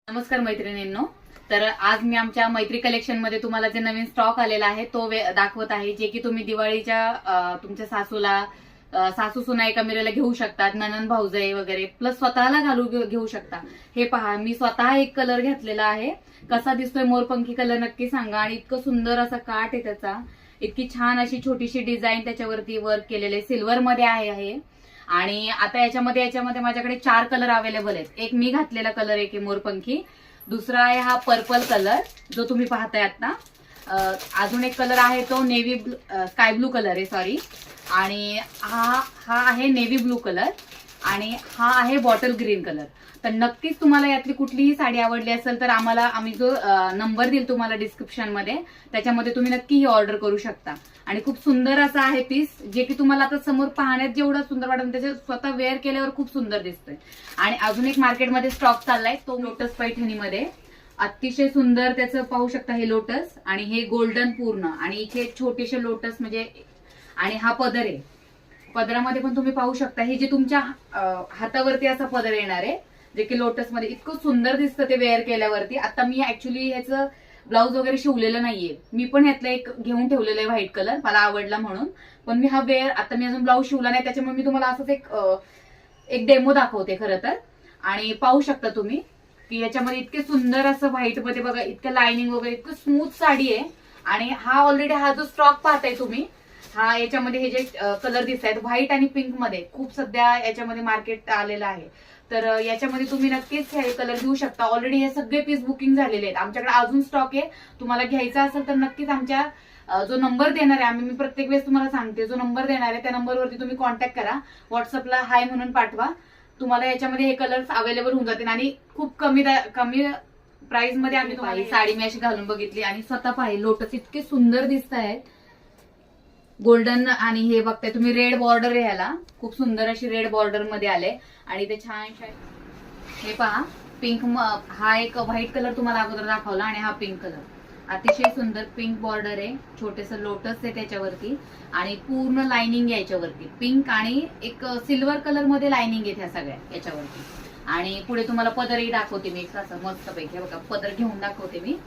नमस्कार मैत्रिणींनो. तर आज मी आमच्या मैत्री कलेक्शन मध्ये तुम्हाला जे नवीन स्टॉक आलेला आहे तो दाखवत आहे, जे की तुम्ही दिवाळीच्या तुमच्या सासूला सासू सुना एका मिरेला घेऊ शकतात, ननंद भाऊजाई वगैरे प्लस स्वतःला घेऊ शकता. हे पहा, मी स्वतः एक कलर घेतलेला आहे. कसा दिसतोय मोरपंखी कलर नक्की सांगा. आणि इतकं सुंदर असा काठ आहे त्याचा, इतकी छान अशी छोटीशी डिझाईन त्याच्यावरती वर्क केलेले, सिल्वर मध्ये आहे. आणि आता याच्यामध्ये माझ्याकडे 4 कलर अवेलेबल आहेत. एक मी घातलेला कलर एक आहे मोरपंखी, दुसरा आहे हा पर्पल कलर जो तुम्ही पाहताय आता. अजून एक कलर आहे तो नेव्ही स्काय ब्लू कलर आहे, सॉरी. आणि हा आहे नेव्ही ब्लू कलर आणि हा आहे बॉटल ग्रीन कलर. तर नक्कीच तुम्हाला यातली कुठलीही साडी आवडली असेल तर आम्ही जो नंबर देईल तुम्हाला डिस्क्रिप्शन मध्ये, त्याच्यामध्ये तुम्ही नक्की ही ऑर्डर करू शकता. आणि खूप सुंदर असा आहे पीस, जे की तुम्हाला आता समोर पाहण्यात जेवढं सुंदर वाटत त्याच्या स्वतः वेअर केल्यावर खूप सुंदर दिसतोय. आणि अजून एक मार्केटमध्ये स्टॉक चाललाय तो लोटस पैठणीमध्ये. अतिशय सुंदर त्याचं पाहू शकता, हे लोटस आणि हे गोल्डन पूर्ण, आणि इथे छोटेसे लोटस म्हणजे. आणि हा पदर आहे, पदरामध्ये पण तुम्ही पाहू शकता हे जे तुमच्या हातावरती असा पदर येणार आहे, जे की लोटस मध्ये इतकं सुंदर दिसतं ते वेअर केल्यावरती. आता मी ऍक्च्युली ह्याचं ब्लाऊज वगैरे शिवलेलं नाहीये, मी पण ह्यातलं एक घेऊन ठेवलेलं आहे व्हाईट कलर, मला आवडला म्हणून. पण मी हा वेअर आता मी अजून ब्लाऊज शिवला नाही, त्याच्यामुळे मी तुम्हाला असंच एक डेमो दाखवते खरं तर. आणि पाहू शकता तुम्ही की याच्यामध्ये इतके सुंदर असं व्हाईट मध्ये बघा, इतकं लाइनिंग वगैरे, इतकं स्मूथ साडी आहे. आणि हा ऑलरेडी हा जो स्टॉक पाहताय तुम्ही, हा याच्यामध्ये हे जे कलर दिसत आहेत व्हाईट आणि पिंक मध्ये, खूप सध्या याच्यामध्ये मार्केट आलेलं आहे. तर याच्यामध्ये तुम्ही नक्कीच हे कलर घेऊ शकता. ऑलरेडी हे सगळे पीस बुकिंग झालेले आहेत, आमच्याकडे अजून स्टॉक आहे. तुम्हाला घ्यायचा असेल तर नक्कीच आमच्या जो नंबर देणार आहे, मी प्रत्येक वेळेस तुम्हाला सांगते, जो नंबर देणार आहे त्या नंबरवरती तुम्ही कॉन्टॅक्ट करा, व्हॉट्सअपला हाय म्हणून पाठवा. तुम्हाला याच्यामध्ये हे कलर्स अवेलेबल होऊन जातील. आणि खूप कमी प्राइस मध्ये आम्ही तुम्हाला साडी मी अशी घालून बघितली आणि स्वतः पाहिजे. लोटस इतके सुंदर दिसत आहेत, गोल्डन. आणि हे बघताय तुम्ही रेड बॉर्डर आहे ह्याला, खूप सुंदर अशी रेड बॉर्डर मध्ये आले. आणि ते छान हे पहा, पिंक, हा एक व्हाईट कलर तुम्हाला अगोदर दाखवला आणि हा पिंक कलर, अतिशय सुंदर पिंक बॉर्डर आहे, छोटेस लोटस आहे त्याच्यावरती. आणि पूर्ण लाइनिंग आहे याच्यावरती, पिंक आणि एक सिल्वर कलर मध्ये लाइनिंग आहे ह्या सगळ्या याच्यावरती. आणि पुढे तुम्हाला पदरही दाखवते मी असं मस्त पैकी, बघा पदर घेऊन दाखवते मी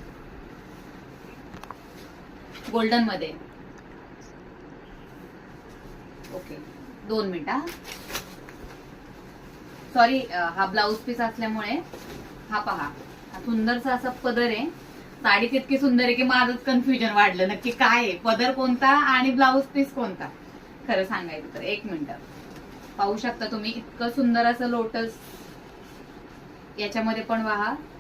गोल्डन मध्ये. ओके, 2 मिनिटं, सॉरी. हा ब्लाऊज पीस असल्यामुळे हा पहा, हा सुंदरसा असा पदर आहे. साडी तितकी सुंदर आहे की माझंच कन्फ्युजन वाढलं, नक्की काय आहे, पदर कोणता आणि ब्लाऊज पीस कोणता. खरं सांगायचं तर 1 मिनिट, पाहू शकता तुम्ही इतकं सुंदर असं लोटस याच्यामध्ये पण पहा,